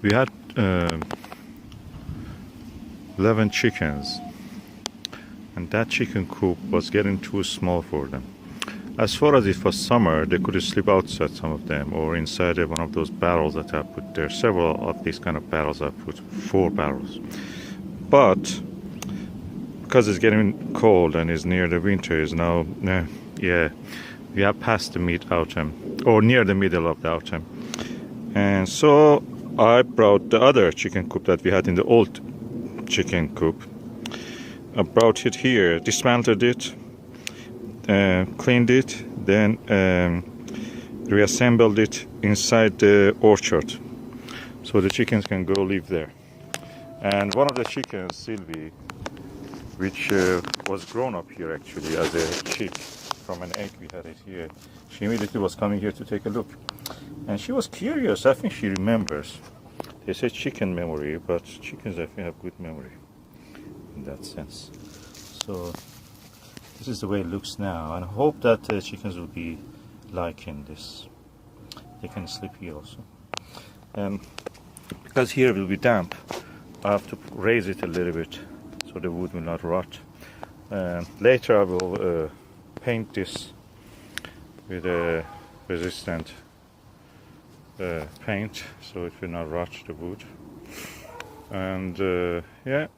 We had 11 chickens, and that chicken coop was getting too small for them. As far as it was summer, they could sleep outside, some of them, or inside one of those barrels that I put there. Several of these kind of barrels I put, 4 barrels. But because it's getting cold and is near the winter, is now, yeah, we have passed the mid-autumn, or near the middle of the autumn. And so I brought the other chicken coop that we had in the old chicken coop. I brought it here, dismantled it, cleaned it, then reassembled it inside the orchard, so the chickens can go live there. And one of the chickens, Sylvie, which was grown up here actually as a chick from an egg, we had it here. She immediately was coming here to take a look, and she was curious. I think she remembers. They say chicken memory, but chickens I think have good memory in that sense. So this is the way it looks now, and I hope that the chickens will be liking this. They can sleep here also. Because here it will be damp, I have to raise it a little bit so the wood will not rot. Later I will paint this with a resistant paint so it will not rot the wood. And yeah,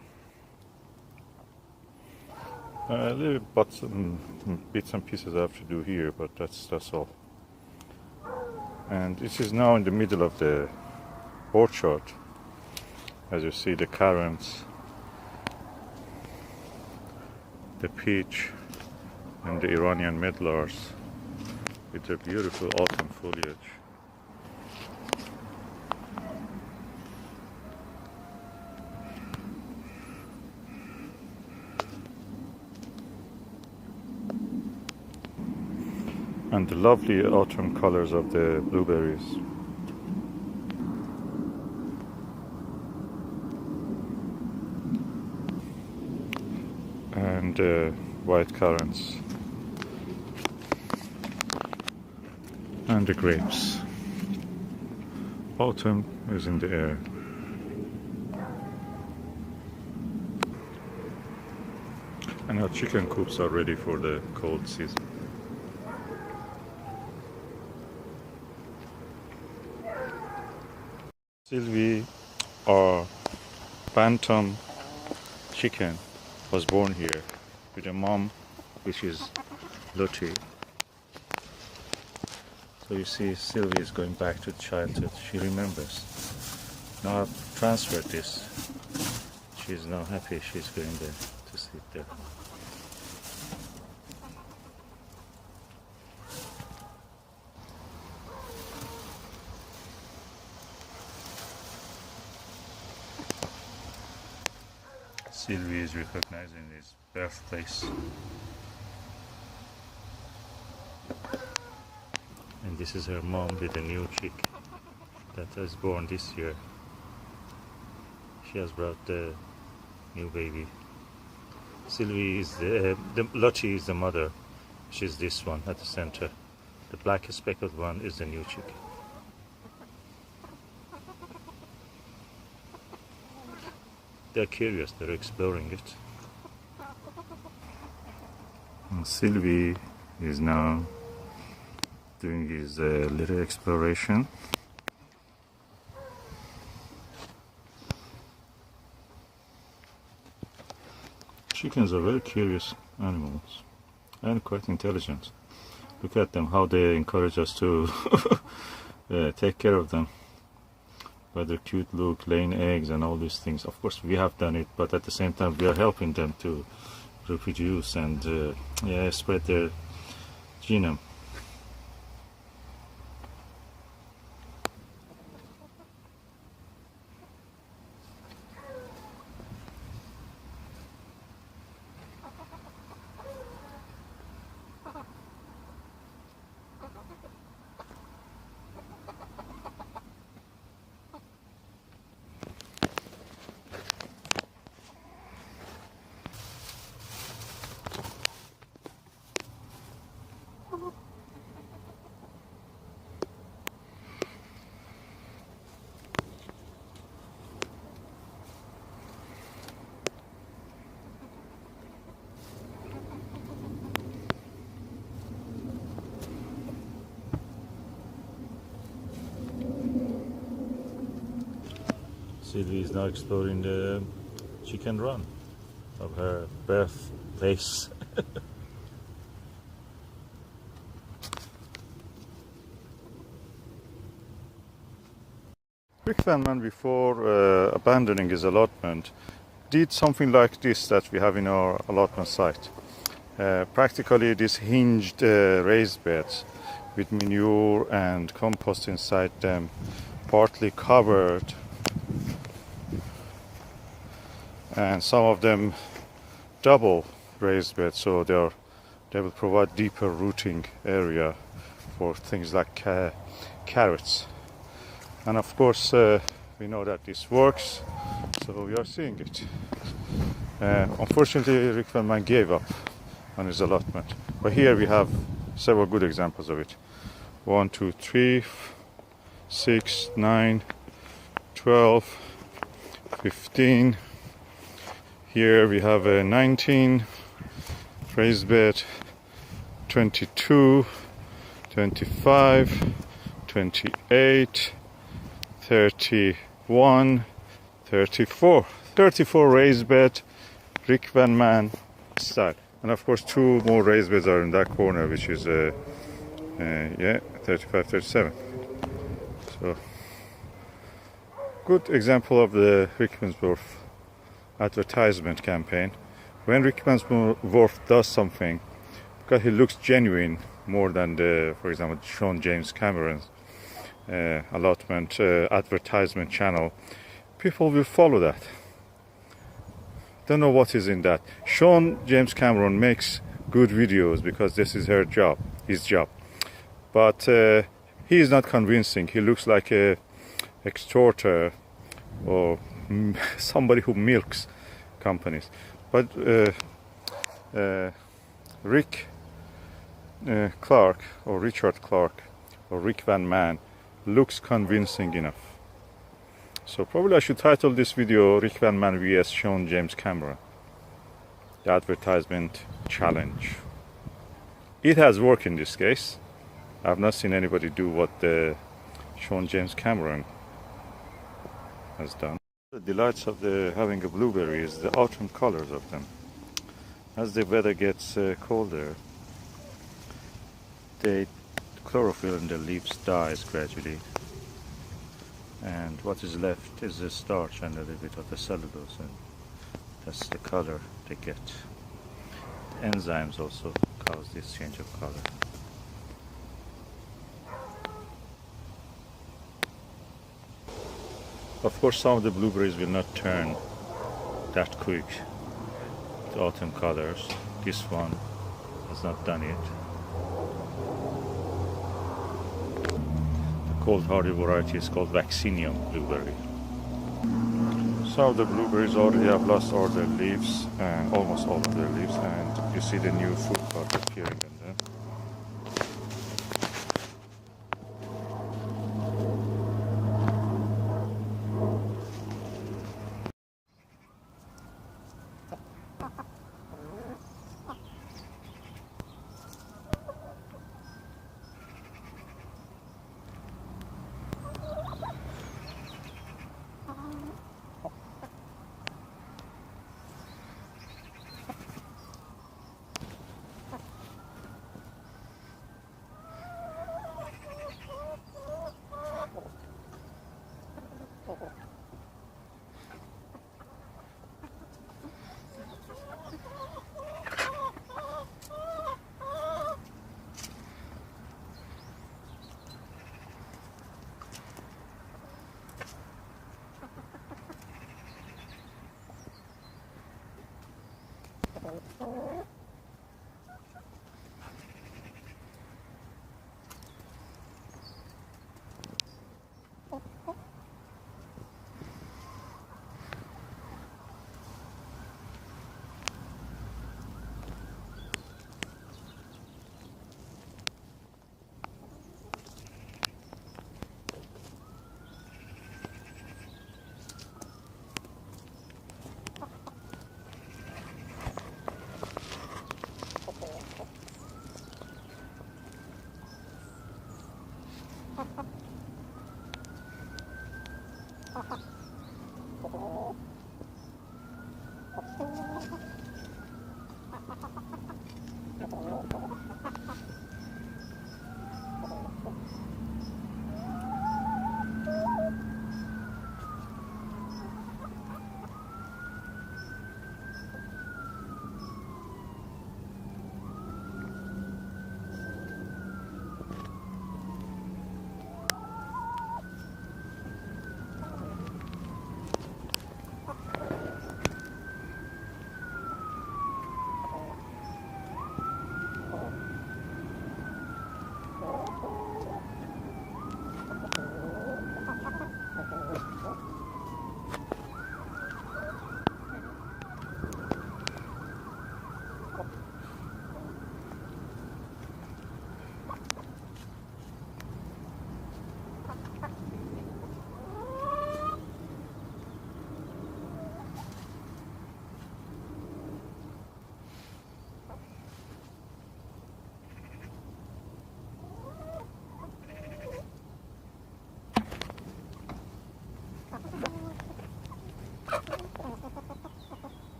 a little bits and pieces I have to do here, but that's all. And this is now in the middle of the orchard. As you see, the currants, the peach, and the Iranian medlars with their beautiful autumn foliage. and the lovely autumn colors of the blueberries. And white currants. And the grapes. Autumn is in the air. And our chicken coops are ready for the cold season. Sylvie, our bantam chicken, was born here with a mom, which is Lottie. So you see, Sylvie is going back to childhood. She remembers. Now I've transferred this. She's now happy. She's going there to sleep there. Sylvie is recognizing his birthplace. And this is her mom with a new chick that was born this year. She has brought the new baby. Sylvie is the Lottie is the mother. She's this one at the center. The black speckled one is the new chick. They're curious, they're exploring it. And Sylvie is now doing his little exploration. Chickens are very curious animals and quite intelligent. Look at them, how they encourage us to take care of them. By their cute look, laying eggs and all these things. Of course we have done it, but at the same time we are helping them to reproduce and spread their genome. Sylvie is now exploring the chicken run of her birthplace. Rick Van Man, before abandoning his allotment, did something like this that we have in our allotment site. Practically these hinged raised beds with manure and compost inside them, partly covered, and some of them double raised beds, so they will provide deeper rooting area for things like carrots. And of course we know that this works, so we are seeing it. Unfortunately Rick Van Man gave up on his allotment, but here we have several good examples of it. 1, 2, 3, 6, 9, 12, 15. Here we have a 19 raised bed, 22, 25, 28, 31, 34. 34 raised bed, Rick Van Man style. And of course 2 more raised beds are in that corner, which is 35, 37. So good example of the Rickmansworth advertisement campaign. When Rickmansworth does something, because he looks genuine more than for example, Sean James Cameron's allotment advertisement channel, people will follow that. Don't know what is in that. Sean James Cameron makes good videos because this is his job. but he is not convincing. He looks like a extorter or somebody who milks companies. But Rick Clark or Richard Clark or Rick Van Man looks convincing enough. So probably I should title this video Rick Van Man vs Sean James Cameron, the advertisement challenge. It has worked in this case. I've not seen anybody do what Sean James Cameron has done. The delights of having a blueberry is the autumn colors of them. As the weather gets colder, the chlorophyll in the leaves dies gradually, and what is left is the starch and a little bit of the cellulose, and that's the color they get. The enzymes also cause this change of color. Of course, some of the blueberries will not turn that quick to autumn colors. This one has not done it. The cold hardy variety is called Vaccinium blueberry. Some of the blueberries already have lost all their leaves, and almost all of their leaves, and you see the new fruit pod appearing in them.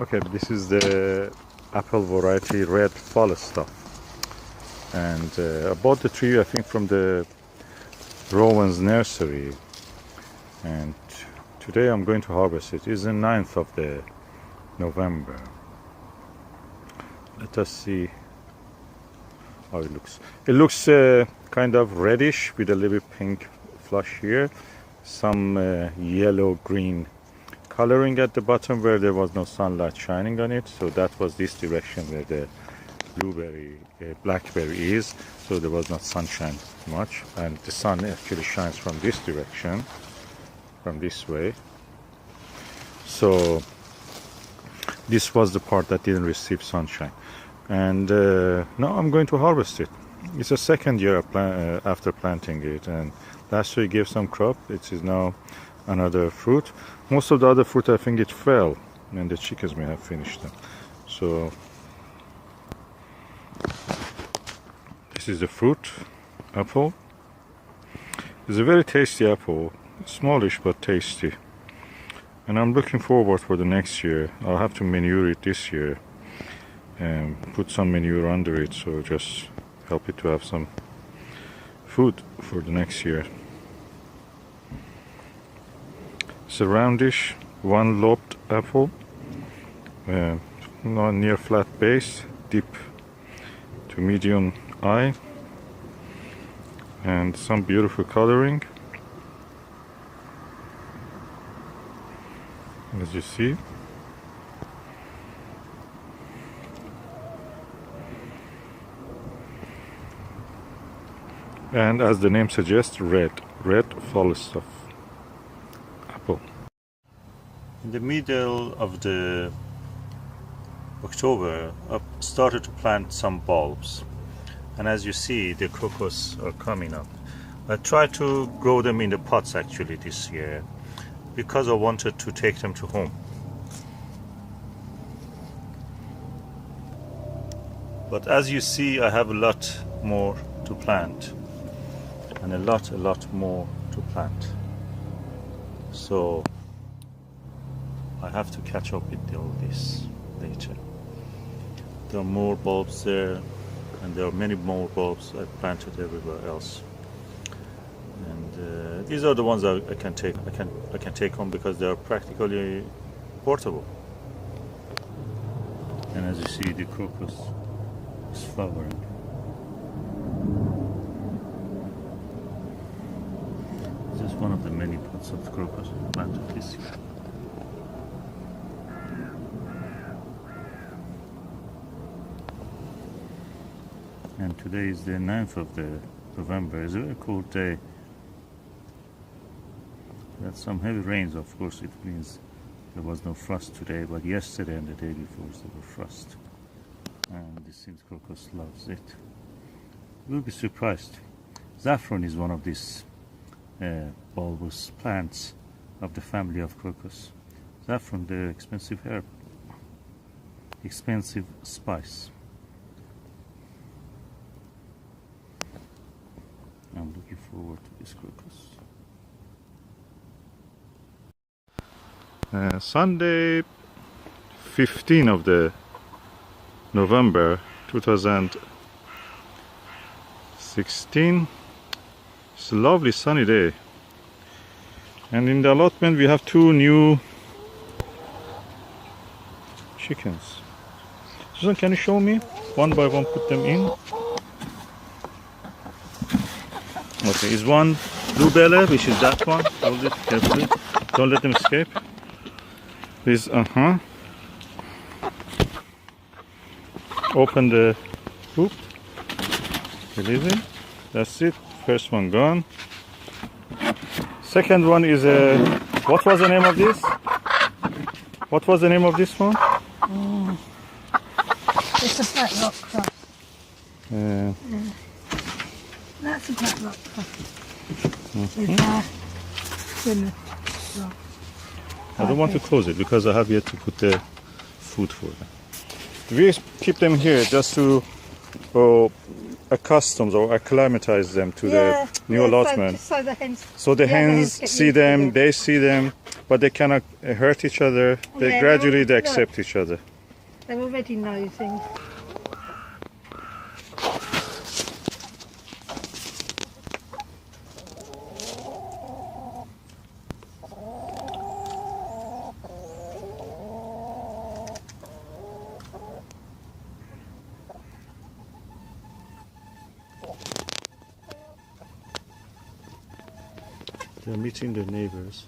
Okay, this is the apple variety red Falstaff, and I bought the tree I think from the Rowan's nursery, and today I'm going to harvest it. It's the 9th of the November. Let us see how it looks. It looks kind of reddish with a little bit pink flush here, some yellow green coloring at the bottom where there was no sunlight shining on it, so that was this direction where the blackberry is, so there was not sunshine much, and the sun actually shines from this direction, from this way. So this was the part that didn't receive sunshine, and now I'm going to harvest it. It's the second year after planting it, and last year it gave some crop. It is now another fruit. Most of the other fruit I think it fell, and the chickens may have finished them. So this is the fruit, apple. It's a very tasty apple, smallish but tasty, and I'm looking forward for the next year. I'll have to manure it this year and put some manure under it, so just help it to have some food for the next year. It's a roundish, one-lobed apple, near flat base, deep to medium eye, and some beautiful coloring, as you see. And as the name suggests, red Falstaff apple. In the middle of the October, I started to plant some bulbs, and as you see, the crocus are coming up. I tried to grow them in the pots actually this year because I wanted to take them to home. But as you see, I have a lot more to plant, and a lot more to plant. So I have to catch up with all this later. There are more bulbs there, and there are many more bulbs I planted everywhere else. And these are the ones I can take home because they are practically portable. And as you see, the crocus is flowering. Just one of the many pots of crocus planted this year. And today is the 9th of the November. It's a very cold day. We had some heavy rains, of course. It means there was no frost today, but yesterday and the day before there was frost. And the Saint crocus loves it. You'll be surprised. Saffron is one of these bulbous plants of the family of crocus. Saffron, the expensive herb, expensive spice. I'm looking forward to this crocus. Sunday, 15 of the November 2016. It's a lovely sunny day, and in the allotment we have 2 new chickens. Susan, can you show me one by one, put them in? Okay, is one blue belly, which is that one. Hold it carefully, don't let them escape. Please, open the hoop, release it. That's it. First one gone. Second one is a. What was the name of this? What was the name of this one? It's a black rock cross. That's a black rock cross. I don't want to close it because I have yet to put the food for them. We keep them here just to accustom or acclimatize them to the new allotment. So the hens see them, they see them, but they cannot hurt each other. They Yeah, gradually they look. accept each other. They're already nosing. They're meeting their neighbors.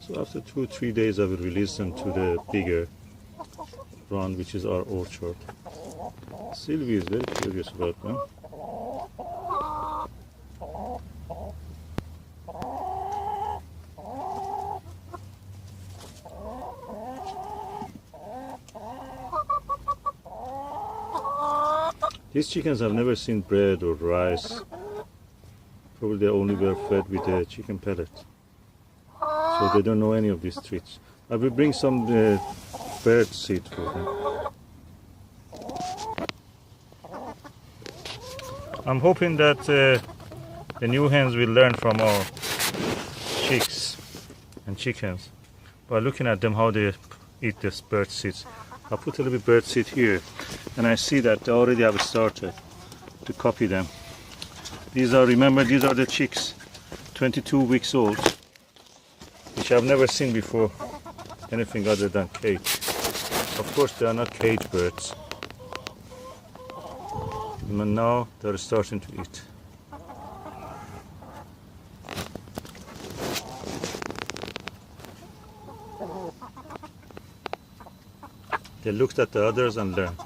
So after 2-3 days I will release them to the bigger run, which is our orchard. Sylvie is very curious about them. These chickens have never seen bread or rice. Probably they only were fed with a chicken pellet. So they don't know any of these treats. I will bring some bird seed for them. I'm hoping that the new hens will learn from our chicks and chickens by looking at them how they eat this bird seeds. I'll put a little bit bird seed here, and I see that they already have started to copy them. These are, remember, these are the chicks, 22 weeks old, which I've never seen before anything other than cage. Of course, they are not cage birds. But now they're starting to eat. They looked at the others and learned.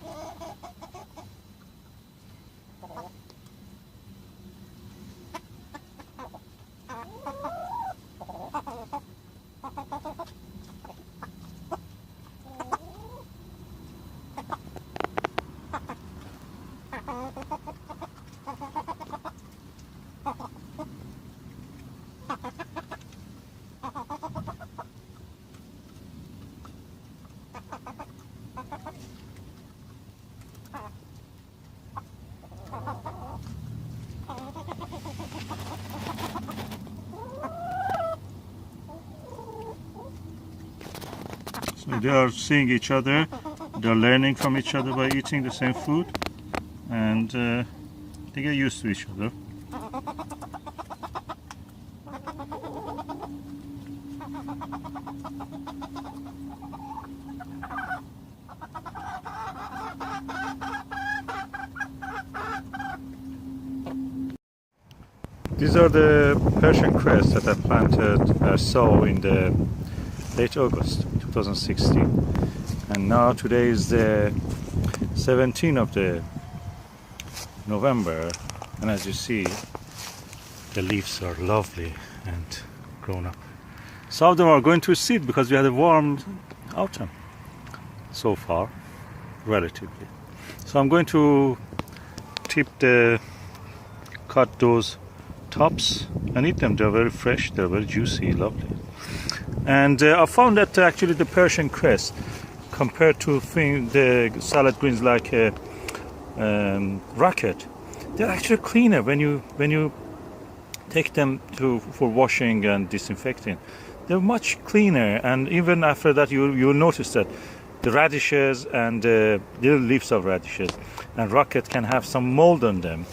So they are seeing each other, they're learning from each other by eating the same food, and they get used to each other. These are the Persian cress that I planted, sow in the late August 2016, and now today is the 17th of the November, and as you see, the leaves are lovely and grown up. Some of them are going to seed because we had a warm autumn so far, relatively. So I'm going to cut those tops and eat them. They're very fresh, they're very juicy, lovely. And I found that actually the Persian cress, compared to the salad greens like rocket, they're actually cleaner when you take them for washing and disinfecting. They're much cleaner, and even after that you'll notice that the radishes and little leaves of radishes and rocket can have some mold on them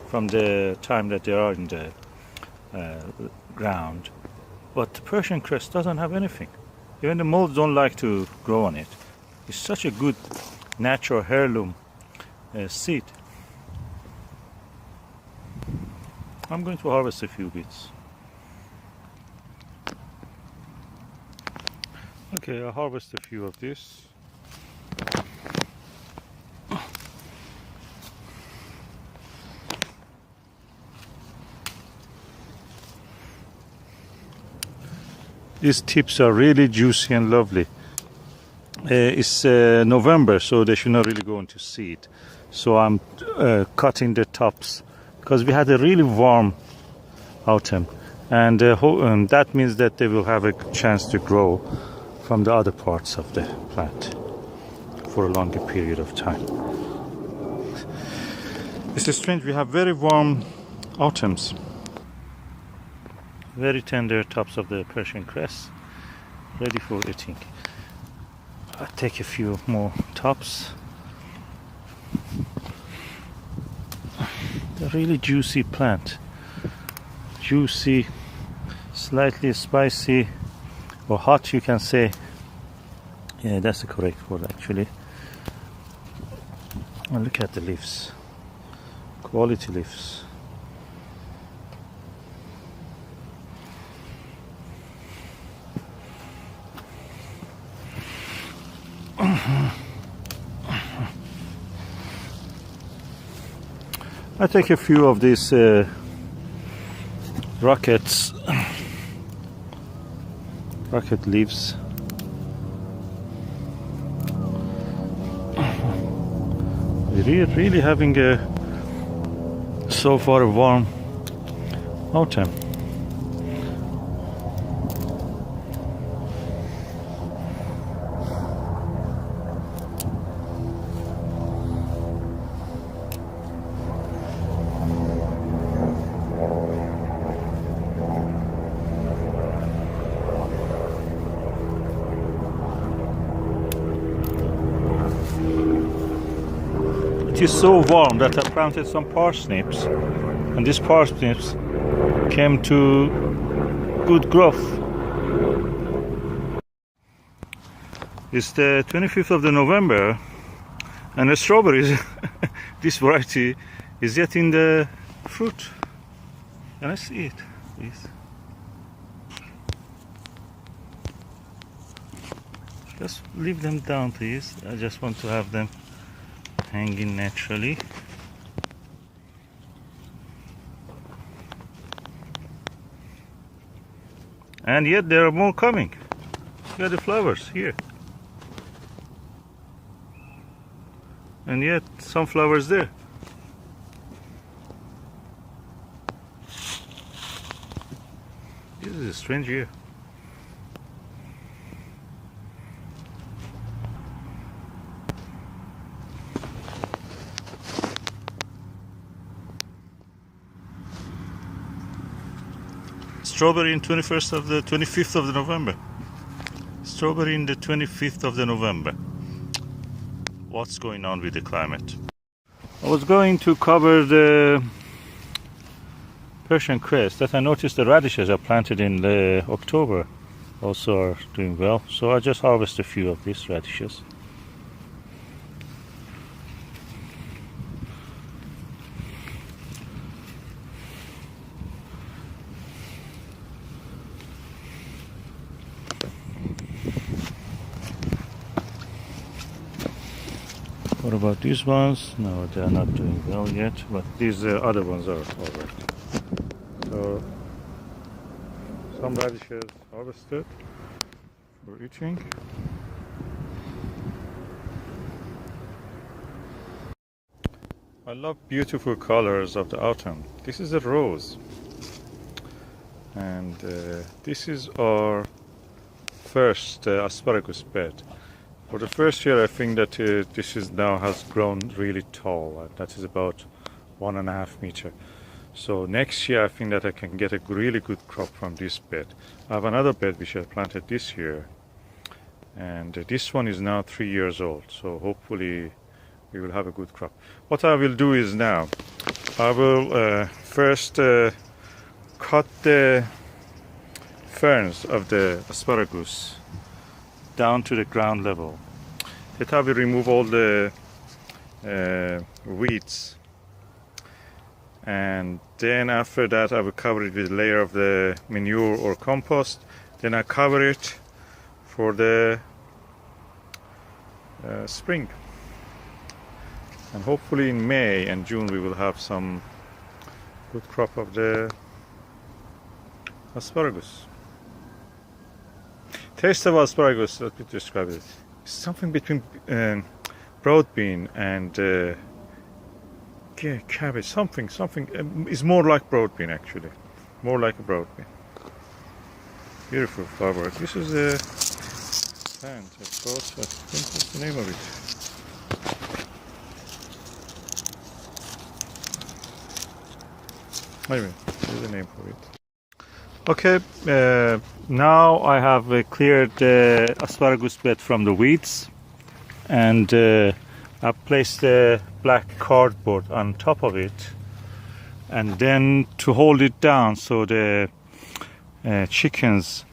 from the time that they are in the ground. But the Persian cress doesn't have anything. Even the molds don't like to grow on it. It's such a good natural heirloom seed. I'm going to harvest a few bits. Okay, I'll harvest a few of this. These tips are really juicy and lovely. It's November, so they should not really go into seed. So I'm cutting the tops because we had a really warm autumn, and that means that they will have a chance to grow from the other parts of the plant. for a longer period of time. This is strange. We have very warm autumns. Very tender tops of the Persian cress, ready for eating. I'll take a few more tops. A really juicy plant. Juicy, slightly spicy or hot, you can say. Yeah, that's the correct word actually. And look at the leaves. Quality leaves. I take a few of these rocket leaves. We're really having so far a warm autumn. It is so warm that I planted some parsnips, and these parsnips came to good growth. It's the 25th of the November, and the strawberries, this variety, is yet in the fruit. Can I see it, please? Just leave them down, please. I just want to have them hanging naturally. And yet there are more coming. Look at the flowers here. And yet some flowers there. This is a strange year. Strawberry in 25th of the November. Strawberry in the 25th of the November. What's going on with the climate? I was going to cover the Persian cress that I noticed the radishes are planted in October also are doing well. So I just harvested a few of these radishes. What about these ones? No, they are not doing well yet, but these other ones are alright. So, some radishes harvested for eating. I love beautiful colors of the autumn. This is a rose, and this is our first asparagus bed. For the first year, I think that this is now has grown really tall. That is about 1.5 meters. So next year, I think that I can get a really good crop from this bed. I have another bed which I planted this year, and this one is now 3 years old. So hopefully, we will have a good crop. What I will do is now, I will first cut the ferns of the asparagus down to the ground level. That I will remove all the weeds, and then after that I will cover it with a layer of the manure or compost. Then I cover it for the spring, and hopefully in May and June we will have some good crop of the asparagus. Taste of asparagus, let me describe it. It's something between broad bean and cabbage. Something is more like broad bean actually, more like a broad bean. Beautiful flower. This is a plant. I think what's the name of it? Anyway, there's a name for it. Okay, now I have cleared the asparagus bed from the weeds, and I've placed the black cardboard on top of it, and then to hold it down so the chickens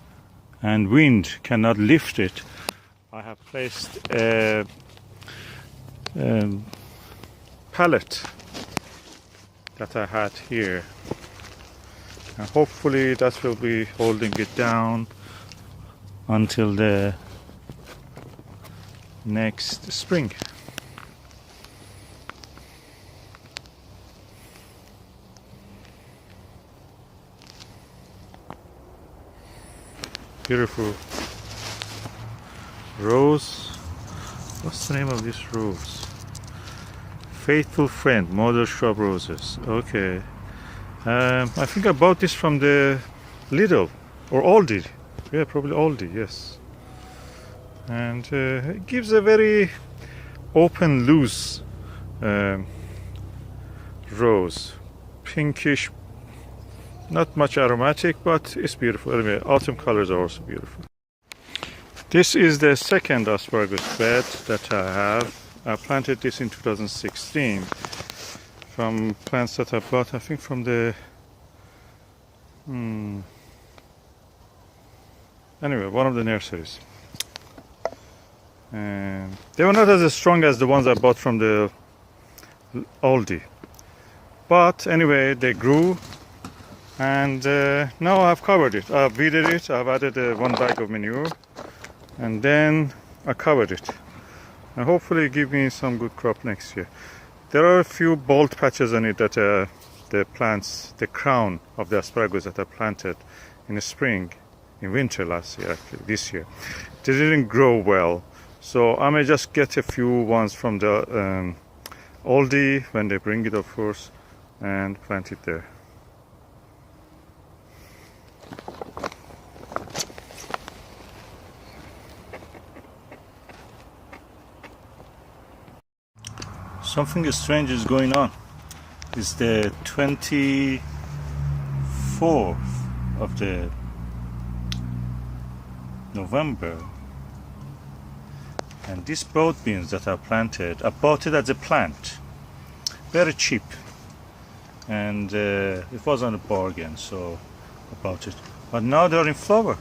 and wind cannot lift it, I have placed a pallet that I had here, and hopefully that will be holding it down until the next spring. Beautiful rose. What's the name of this rose? Faithful Friend, Mother Shrub Roses. Okay. I think I bought this from the Lidl or Aldi. Yeah, probably Aldi, yes. And it gives a very open, loose rose. Pinkish, not much aromatic, but it's beautiful. Anyway, autumn colors are also beautiful. This is the second asparagus bed that I have. I planted this in 2016 from plants that I bought, I think, from the anyway, one of the nurseries. And they were not as strong as the ones I bought from the Aldi, but anyway, they grew, and now I've covered it. I've weeded it. I've added 1 bag of manure, and then I covered it, and hopefully give me some good crop next year. There are a few bald patches on it that the plants, the crown of the asparagus that I planted in the spring, in winter last year, actually this year, they didn't grow well. So I may just get a few ones from the Aldi when they bring it, of course, and plant it there. Something strange is going on. It's the 24th of the November, and these broad beans that I planted, I bought it as a plant, very cheap, and it was on a bargain, so I bought it. But now they're in flower.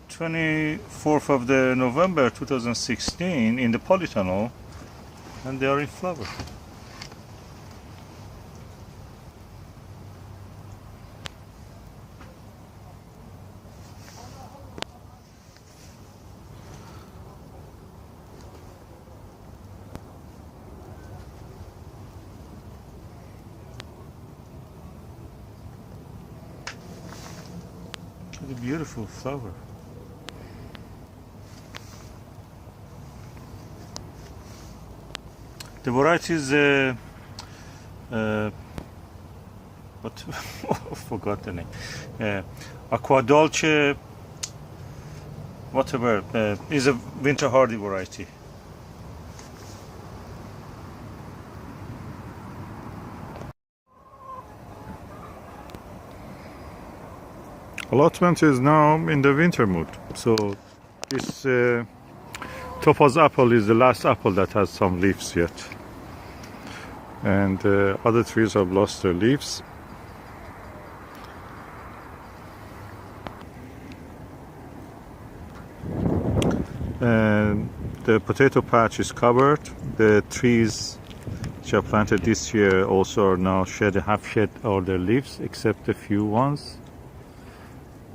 24th of the November 2016 in the polytunnel, and they are in flower. What a beautiful flower. The varieties, what I forgot the name. Aqua Dolce, whatever, is a winter hardy variety. Allotment is now in the winter mood, so this topaz apple is the last apple that has some leaves yet, and other trees have lost their leaves. And the potato patch is covered. The trees which I planted this year also are now have shed all their leaves, except a few ones,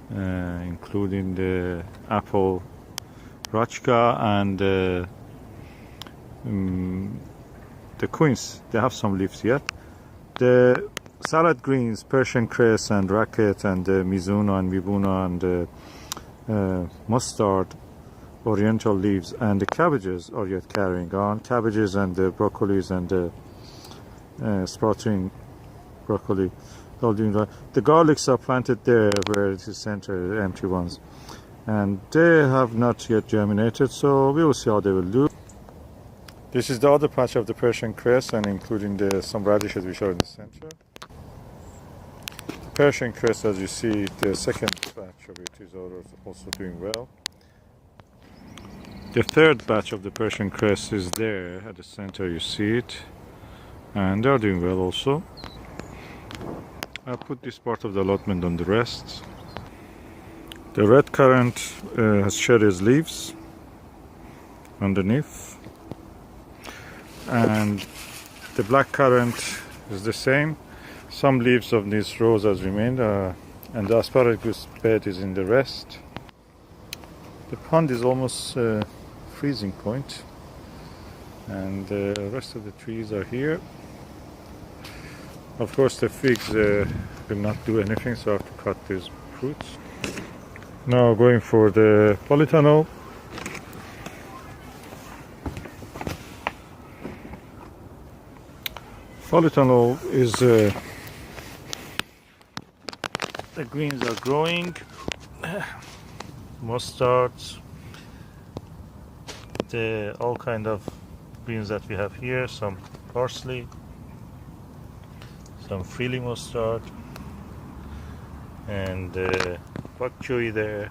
including the apple Rachka and the quince. They have some leaves yet. The salad greens, Persian cress and racket and mizuna and vibuna and mustard, oriental leaves, and the cabbages are yet carrying on. Cabbages and the broccolis and the sprouting broccoli, all doing that. The garlics are planted there where it is centered, empty ones, and they have not yet germinated, so we will see how they will do. This is the other patch of the Persian cress, and including some radishes which are in the center. Persian cress, as you see, the second batch of it is also doing well. The third batch of the Persian cress is there at the center, you see it, and they're doing well also. I'll put this part of the allotment on the rest. The red currant has shed its leaves underneath, and the black currant is the same. Some leaves of these rows has remained, and the asparagus bed is in the rest. The pond is almost freezing point, and the rest of the trees are here. Of course, the figs will not do anything, so I have to cut these fruits. Now going for the polytunnel. Polytunnel is the greens are growing. Mustards, all kind of greens that we have here, some parsley, some frilly mustard, and pak choy there,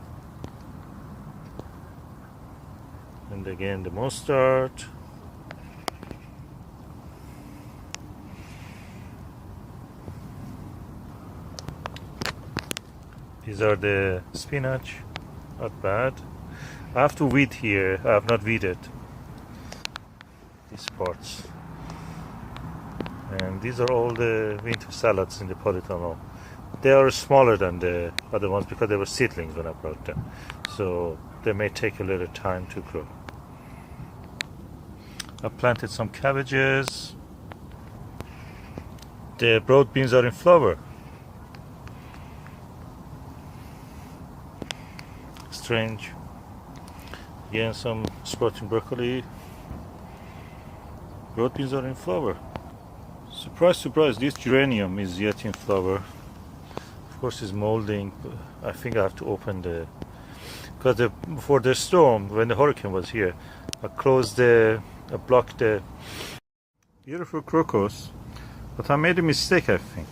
and again the mustard, these are the spinach, not bad. I have to weed here. I have not weeded these parts. And these are all the winter salads in the polytunnel. They are smaller than the other ones because they were seedlings when I brought them. So they may take a little time to grow. I planted some cabbages. The broad beans are in flower. Strange. Again, some sprouting broccoli. Broad beans are in flower. Surprise, surprise, this geranium is yet in flower. Of course, it's molding. I think I have to open because before the storm, when the hurricane was here, I blocked the beautiful crocus. But I made a mistake, I think.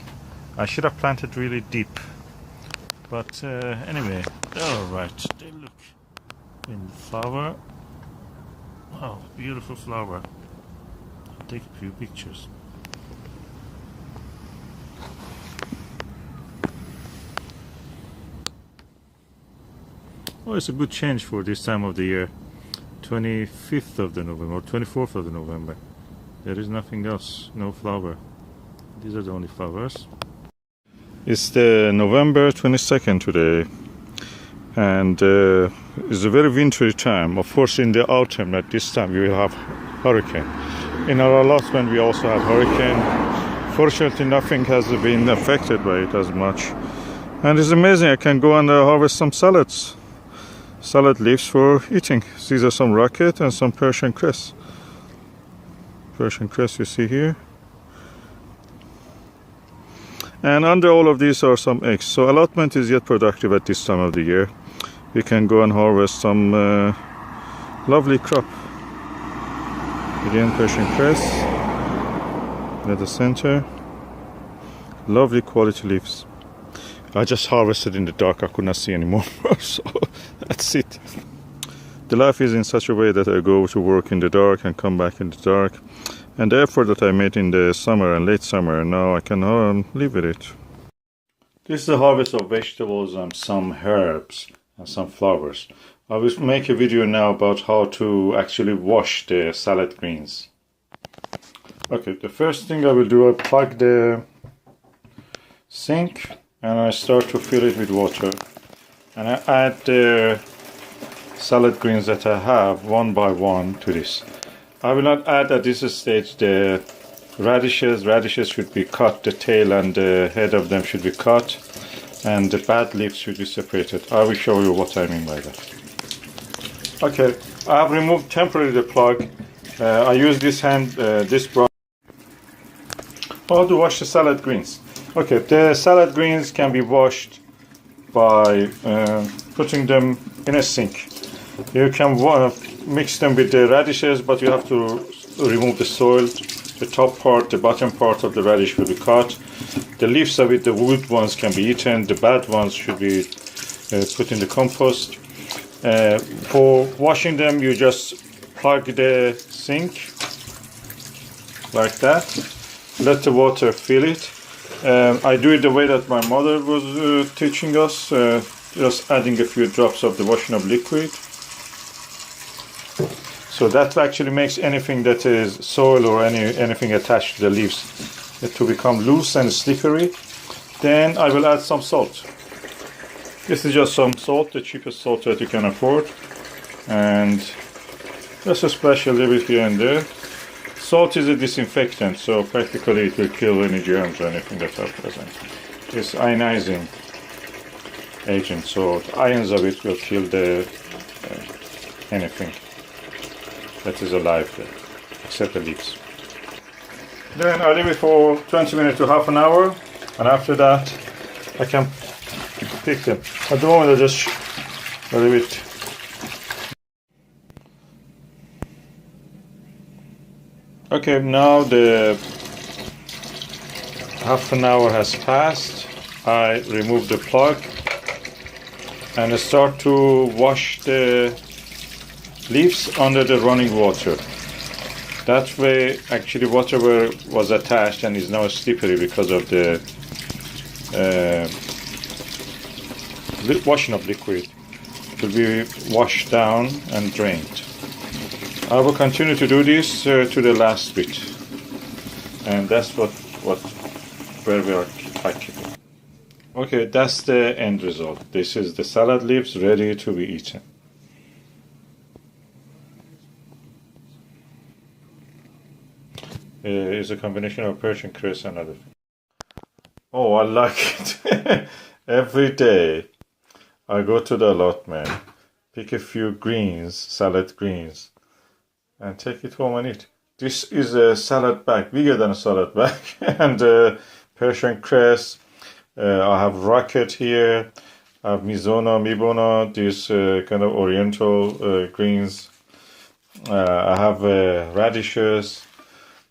I should have planted really deep. But anyway, all right. They look in the flower. Oh, beautiful flower. I'll take a few pictures. Oh, it's a good change for this time of the year. 25th of the November or 24th of the November. There is nothing else, no flower. These are the only flowers. It's the November 22nd today, and it's a very wintry time. Of course, in the autumn at this time we will have hurricane. In our allotment we also have hurricane. Fortunately, nothing has been affected by it as much. And it's amazing, I can go and harvest some salads. Salad leaves for eating. These are some rocket and some Persian cress. Persian cress you see here. And under all of these are some eggs. So allotment is yet productive at this time of the year. We can go and harvest some lovely crop. Again, Persian cress at the center. Lovely quality leaves. I just harvested in the dark. I could not see anymore. So that's it. The life is in such a way that I go to work in the dark and come back in the dark. And the effort that I made in the summer and late summer, now I can live with it. This is the harvest of vegetables and some herbs and some flowers. I will make a video now about how to actually wash the salad greens. Okay, the first thing I will do, I plug the sink and I start to fill it with water. And I add the salad greens that I have one by one to this. I will not add at this stage the radishes. Radishes should be cut, the tail and the head of them should be cut, and the bad leaves should be separated. I will show you what I mean by that. Okay, I have removed temporarily the plug. I use this this brush. How to wash the salad greens? Okay, the salad greens can be washed by putting them in a sink. You can mix them with the radishes, but you have to remove the soil The top part, the bottom part of the radish will be cut. The leaves of it, the wood ones, can be eaten. The bad ones should be put in the compost. For washing them, you just plug the sink like that. Let the water fill it. I do it the way that my mother was teaching us, just adding a few drops of the washing up liquid. So that actually makes anything that is soil or anything attached to the leaves to become loose and slippery. Then I will add some salt. This is just some salt, the cheapest salt that you can afford. And just a splash a little bit here and there. Salt is a disinfectant, so practically it will kill any germs or anything that are present. It's ionizing agent, so the ions of it will kill the anything that is alive there, except the leaves. Then I leave it for 20 minutes to half an hour, and after that I can pick them. At the moment I just leave it. Okay, now the half an hour has passed. I remove the plug and I start to wash the leaves under the running water. That way, actually, whatever was attached and is now slippery because of the washing up liquid will be washed down and drained. I will continue to do this to the last bit, and that's where we are keeping. Okay, that's the end result. This is the salad leaves ready to be eaten. It's a combination of Persian cress and other things. Oh, I like it. Every day I go to the allotment, pick a few greens, salad greens, and take it home and eat. This is a salad bag, bigger than a salad bag, and Persian cress. I have rocket here. I have mibona, these kind of oriental greens. I have radishes.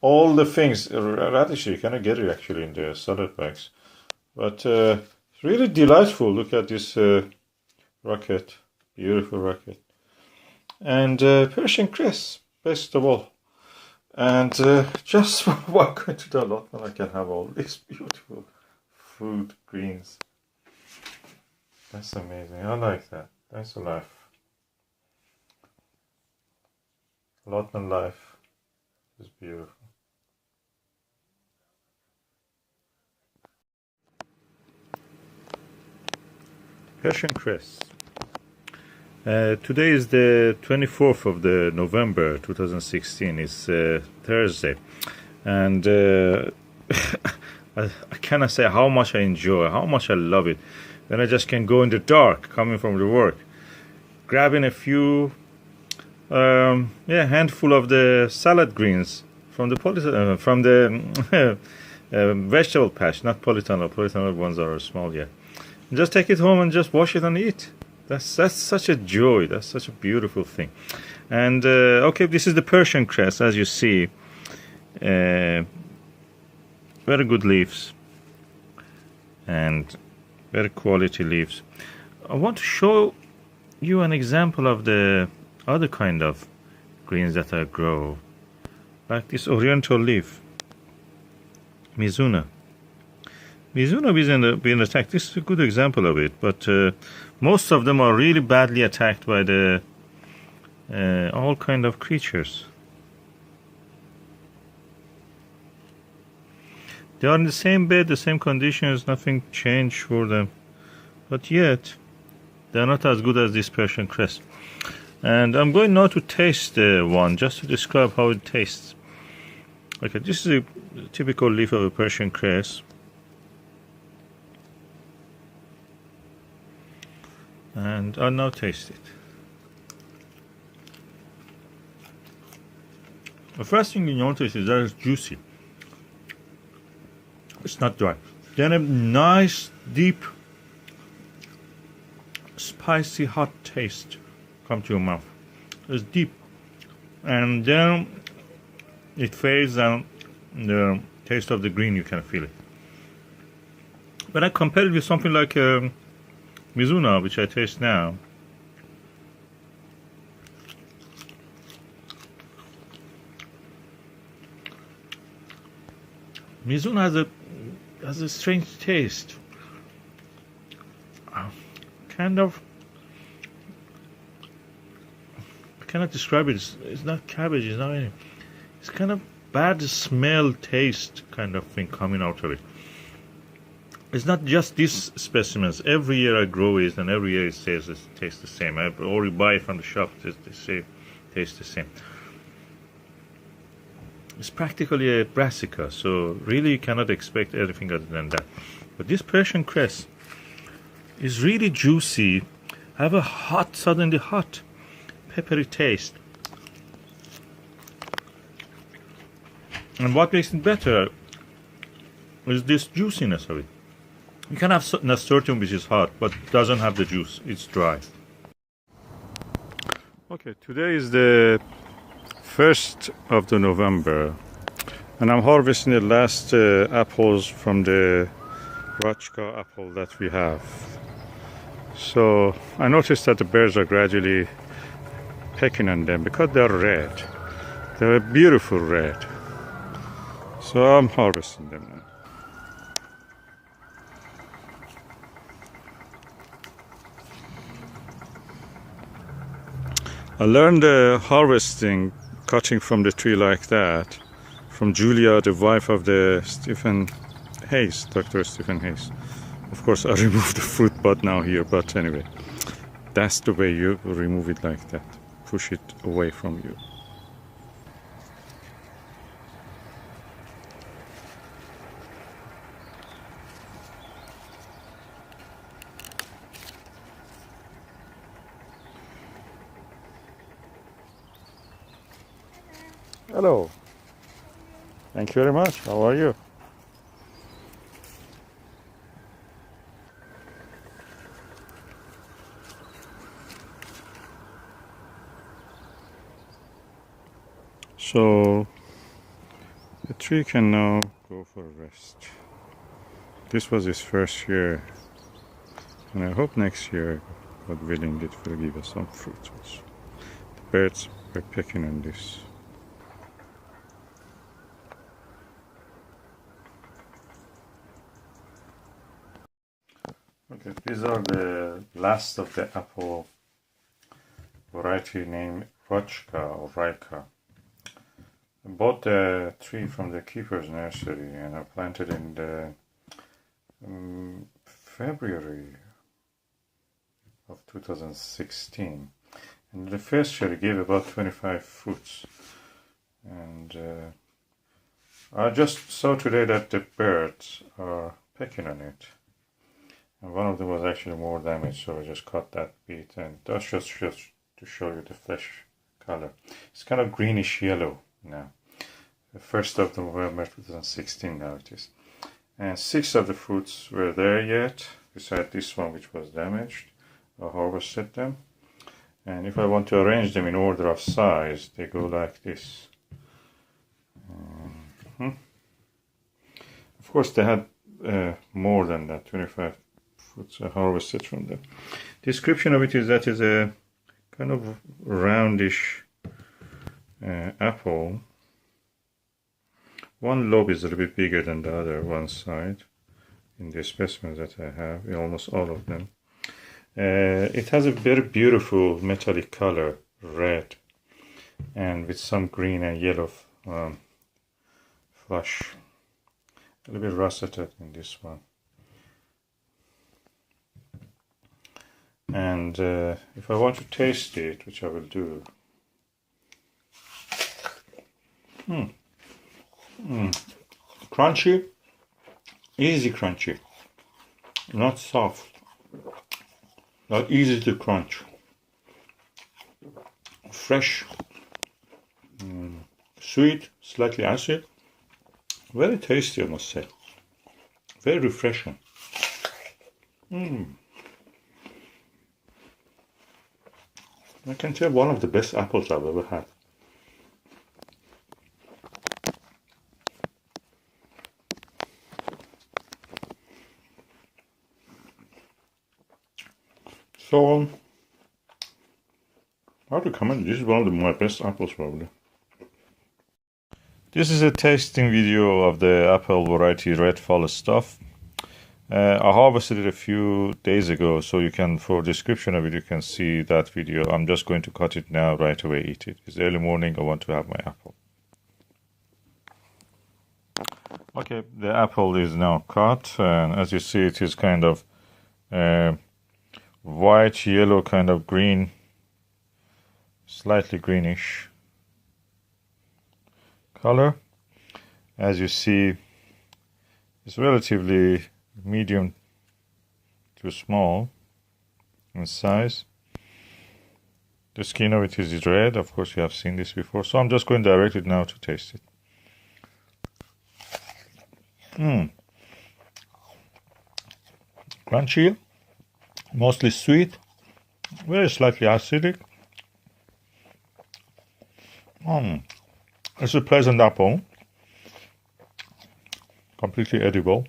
All the things, radish you cannot get it actually in the salad bags. But it's really delightful. Look at this rocket, beautiful rocket. And Persian cress, best of all. And just while going to the allotment, I can have all these beautiful food greens. That's amazing. I like that. That's a life. Allotment life is beautiful. Persian cress. Today is the 24th of the November 2016. It's Thursday, and I cannot say how much I enjoy, how much I love it. Then I just can go in the dark, coming from the work, grabbing a few, handful of the salad greens from the vegetable patch, not polytunnel. Polytunnel ones are small yet. And just take it home and just wash it and eat. That's such a joy. That's such a beautiful thing. And okay, this is the Persian cress, as you see. Very good leaves and very quality leaves. I want to show you an example of the other kind of greens that I grow, like this oriental leaf, Mizuna. Mizuna being attacked. This is a good example of it, but most of them are really badly attacked by the all kind of creatures. They are in the same bed, the same conditions, nothing changed for them, but yet they are not as good as this Persian cress. And I'm going now to taste one, just to describe how it tastes. Okay, this is a typical leaf of a Persian cress. And I'll now taste it. The first thing you notice is that it's juicy. It's not dry. Then a nice, deep, spicy, hot taste comes to your mouth. It's deep. And then it fades and the taste of the green, you can feel it. When I compare it with something like Mizuna, which I taste now, Mizuna has a strange taste. Kind of, I cannot describe it. It's not cabbage. It's not anything. It's kind of bad smell, taste kind of thing coming out of it. It's not just these specimens. Every year I grow it, and every year it tastes the same. Or you buy it from the shop, they say tastes the same. It's practically a brassica, so really you cannot expect anything other than that. But this Persian cress is really juicy. Have a suddenly hot, peppery taste. And what makes it better is this juiciness of it. You can have nasturtium which is hot, but doesn't have the juice. It's dry. Okay, today is the 1st of the November, and I'm harvesting the last apples from the Rachka apple that we have. So I noticed that the birds are gradually pecking on them because they're red. They're a beautiful red. So I'm harvesting them now. I learned harvesting, cutting from the tree like that, from Julia, the wife of the Stephen Hayes, Dr. Stephen Hayes. Of course, I removed the fruit bud now here, but anyway, that's the way you remove it like that. Push it away from you. Hello. Thank you very much. How are you? So the tree can now go for a rest. This was his first year, and I hope next year, God willing, it will give us some fruit also. The birds were pecking on this. Okay, these are the last of the apple variety named Rachka or Raika. I bought the tree from the keeper's nursery and I planted in the February of 2016. And the first year it gave about 25 fruits. And I just saw today that the birds are pecking on it. And one of them was actually more damaged, so I just cut that bit, and that's just to show you the flesh color. It's kind of greenish yellow now. The 1st of November 2016 now it is. And 6 of the fruits were there yet, beside this one which was damaged. I harvested them. And if I want to arrange them in order of size, they go like this. Of course they had more than that, 25 fruits I harvested from them. Description of it is that is a kind of roundish apple. One lobe is a little bit bigger than the other, one side, in the specimens that I have, in almost all of them. It has a very beautiful metallic color, red, and with some green and yellow flush. A little bit russeted in this one. And if I want to taste it, which I will do, crunchy, easy crunchy, not soft, not easy to crunch, fresh, sweet, slightly acid, very tasty I must say, very refreshing. I can tell one of the best apples I've ever had. So, I have to comment, this is one of my best apples probably. This is a tasting video of the apple variety Red Forest stuff. I harvested it a few days ago, so you can, for description of it, you can see that video. I'm just going to cut it now, right away, eat it. It's early morning, I want to have my apple. Okay, the apple is now cut, and as you see, it is kind of white, yellow, kind of green, slightly greenish color. As you see, it's relatively medium to small in size. The skin of it is red. Of course, you have seen this before. So I'm just going directly now to taste it. Crunchy, mostly sweet, very slightly acidic. It's a pleasant apple, completely edible.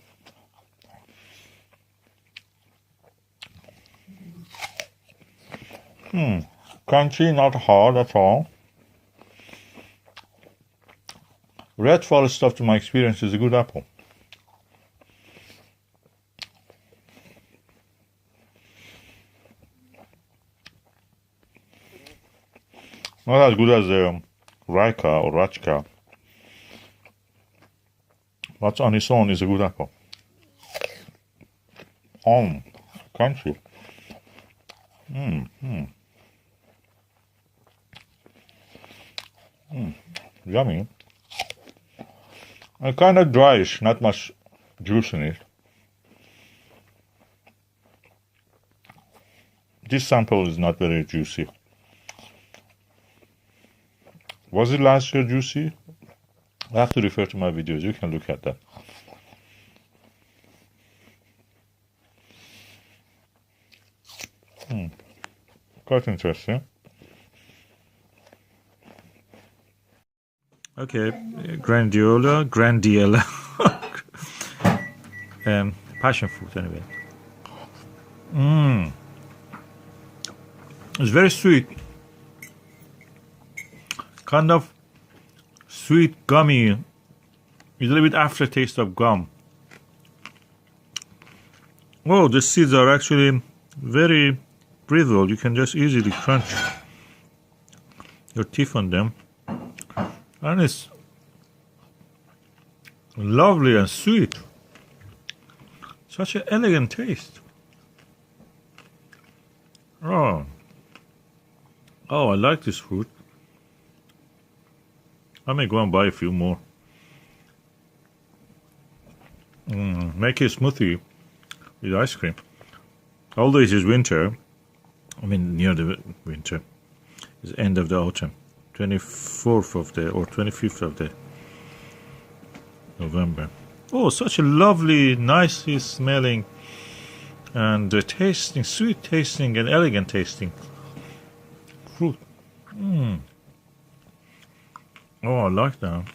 Crunchy, not hard at all. Red Forest stuff, to my experience, is a good apple. Not as good as the Raika or Rachka, but on its own is a good apple. Crunchy. Yummy. And kind of dryish, not much juice in it. This sample is not very juicy. Was it last year juicy? I have to refer to my videos, you can look at that. Quite interesting. Okay, Grandiola, passion fruit anyway. It's very sweet. Kind of sweet, gummy, a little bit aftertaste of gum. Oh, the seeds are actually very brittle. You can just easily crunch your teeth on them. And it's lovely and sweet. Such an elegant taste. Oh, I like this fruit. I may go and buy a few more. Make a smoothie with ice cream. Although it is winter, I mean near the winter, it's end of the autumn, 24th of the or 25th of the November. Oh, such a lovely, nicely smelling and tasting, sweet tasting and elegant tasting fruit. Oh, I like that.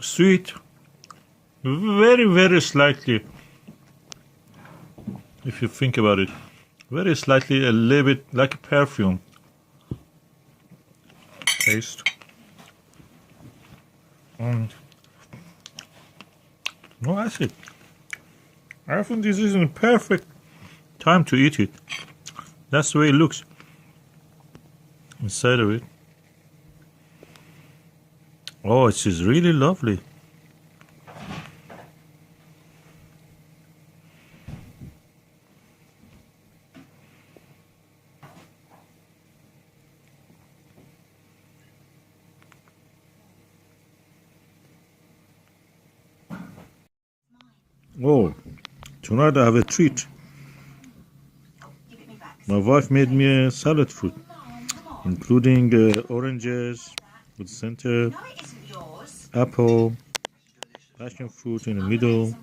Sweet, very, very slightly, if you think about it, very slightly, a little bit like a perfume taste. No acid. I think this is a perfect time to eat it. That's the way it looks inside of it. Oh, it is really lovely. Oh, tonight I have a treat. My wife made me a salad fruit, including oranges with center, apple, passion fruit in the middle,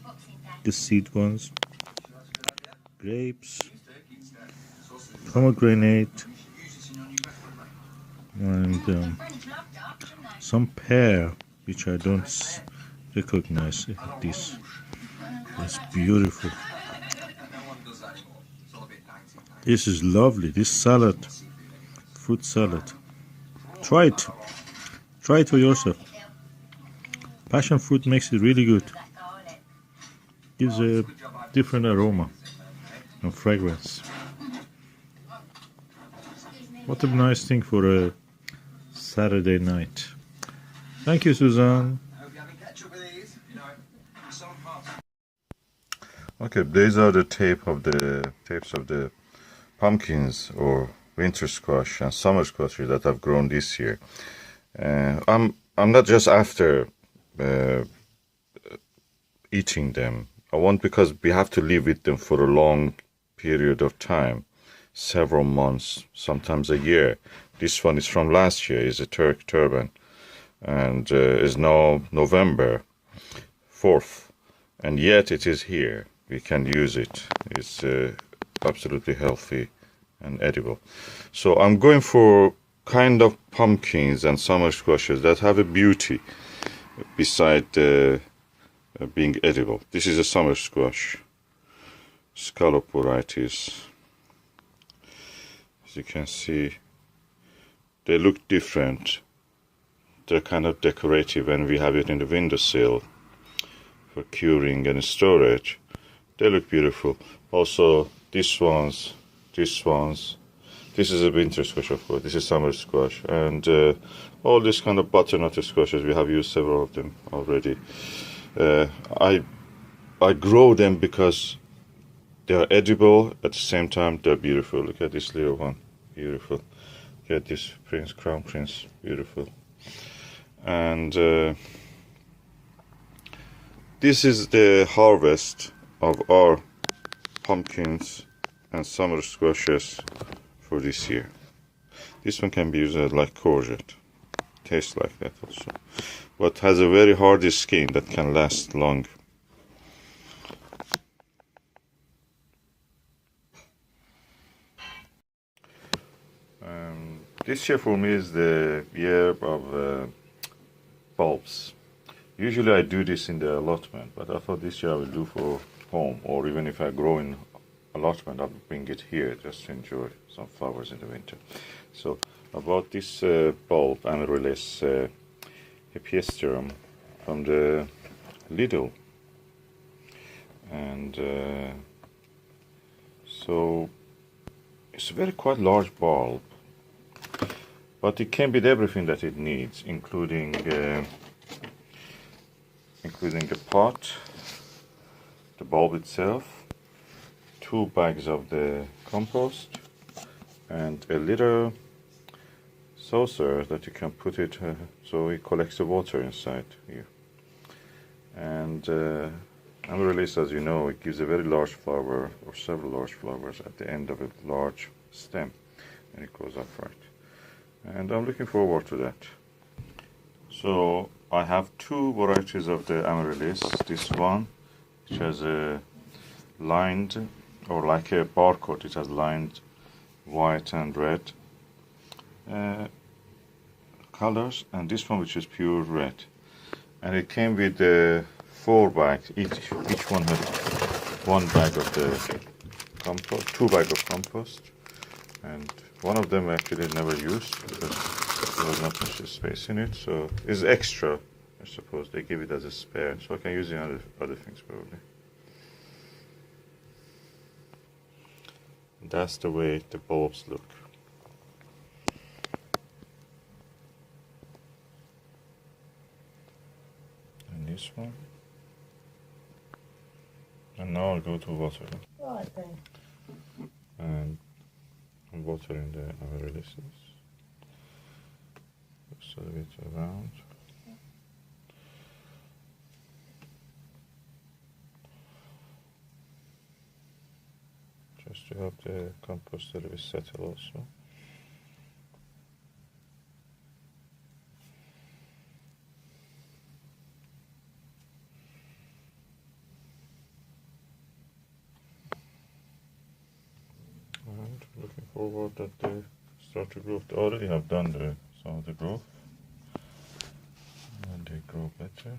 the seed ones, grapes, pomegranate, and some pear, which I don't recognize. This is beautiful. This is lovely. This salad, fruit salad. Try it. Try it for yourself. Passion fruit makes it really good. Gives a different aroma and fragrance. What a nice thing for a Saturday night. Thank you, Suzanne. Okay, these are the tapes of the pumpkins or winter squash and summer squashes that I've grown this year. I'm not just after eating them. I want, because we have to live with them for a long period of time, several months, sometimes a year. This one is from last year. Is a Turk turban, and is now November 4th, and yet it is here. We can use it. It's absolutely healthy and edible. So I'm going for kind of pumpkins and summer squashes that have a beauty beside being edible. This is a summer squash, scallop varieties. As you can see, they look different. They're kind of decorative, and we have it in the windowsill for curing and storage. They look beautiful. Also, these ones. This is a winter squash, of course. This is summer squash, and all these kind of butternut squashes. We have used several of them already. I grow them because they are edible. At the same time, they're beautiful. Look at this little one, beautiful. Look at this crown prince, beautiful. And this is the harvest of our pumpkins and summer squashes for this year. This one can be used like courgette. Tastes like that also, but has a very hardy skin that can last long. This year for me is the year of bulbs. Usually I do this in the allotment, but I thought this year I will do for home, or even if I grow in allotment, I'll bring it here just to enjoy some flowers in the winter. So I bought this bulb, Amaryllis Episterum, from the Lidl, and so it's a very quite large bulb, but it came with everything that it needs, including the pot, the bulb itself, 2 bags of the compost, and a little saucer that you can put it so it collects the water inside here. And Amaryllis, as you know, it gives a very large flower, or several large flowers at the end of a large stem, and it goes upright. And I'm looking forward to that. So I have 2 varieties of the Amaryllis. This one, which has a lined, or like a barcode, it has lined white and red colors, and this one which is pure red. And it came with 4 bags. Each one had 1 bag of the compost, 2 bags of compost, and one of them actually never used because there was not much space in it, so it's extra. I suppose they give it as a spare, so I can use it on other things probably. That's the way the bulbs look. And this one. And now I'll go to water. Right then. And I'm watering the Amaryllis. Serve it around. Just to help the compost a little bit settle also. And looking forward that they start to grow. They already have done some of the growth, and they grow better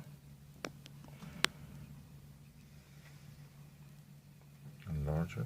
and larger.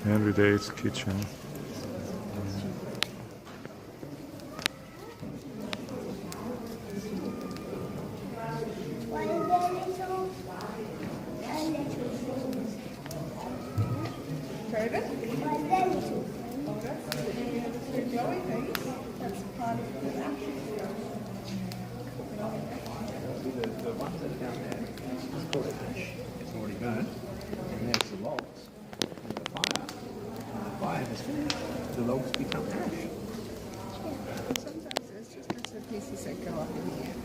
Henry David's kitchen. The ones that are down there, it's called a ash. It's already burnt. And there's the logs. And the fire. And the fire has finished. The logs become ash. Sometimes it's just bits and pieces that go up in the air.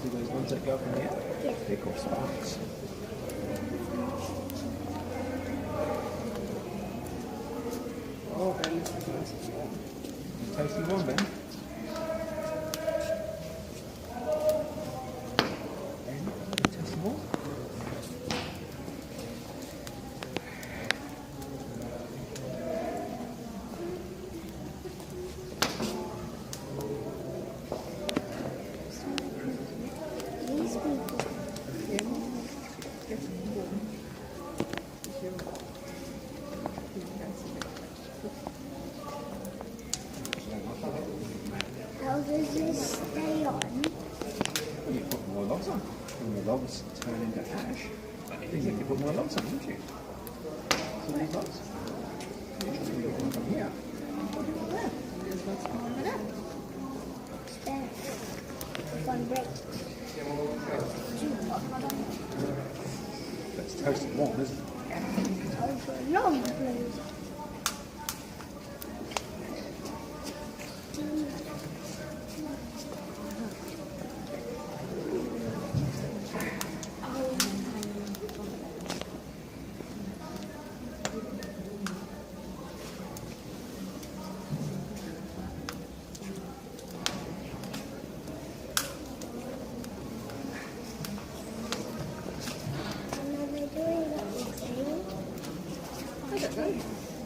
See those ones that go up in the air? Yeah. They're called sparks. Oh, Ben, this is nice and warm. Tasty one, Ben. Ben, tasty one. These people. Yeah, get warm. Because you're How does this stay on? You put more logs on. When the logs turn into ash, then you can put more logs on, don't you? See these logs? You can get one from here. there's lots more of that. There. One break. That's toasted warm, isn't it? Over long please.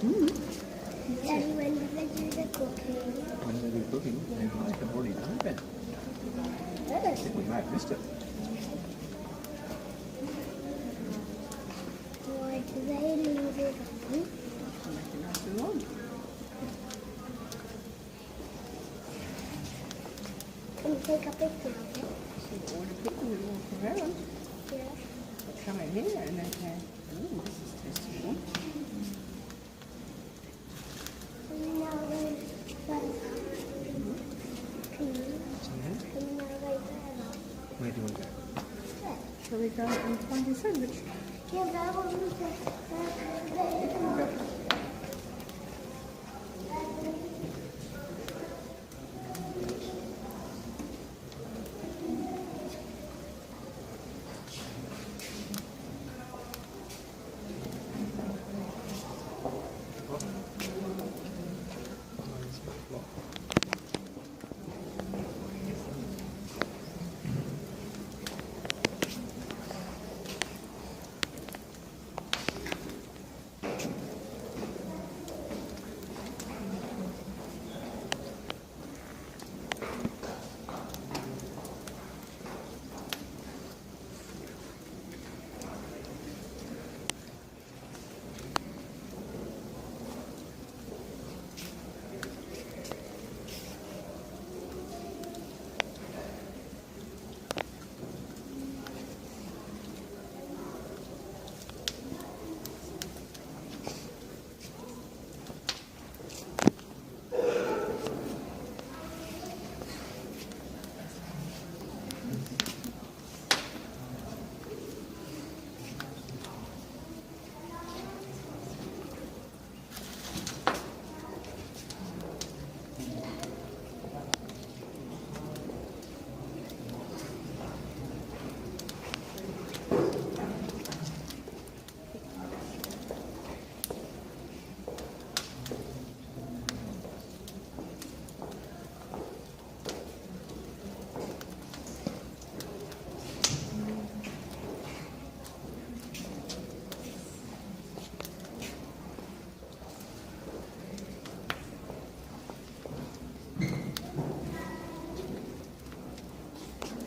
Daddy, when did they do the cooking? When they do cooking, they might have already done it. I think we might have missed it. Why do they leave it on? To make it nice and warm. Can you take a picture of it? So all the people would walk around. Yeah. They come in here and they say, oh, this is tasty warm. Can you now write that? Can you now write that? Where do we go? Yeah. Shall we go and find your sandwich? Yeah, that one was the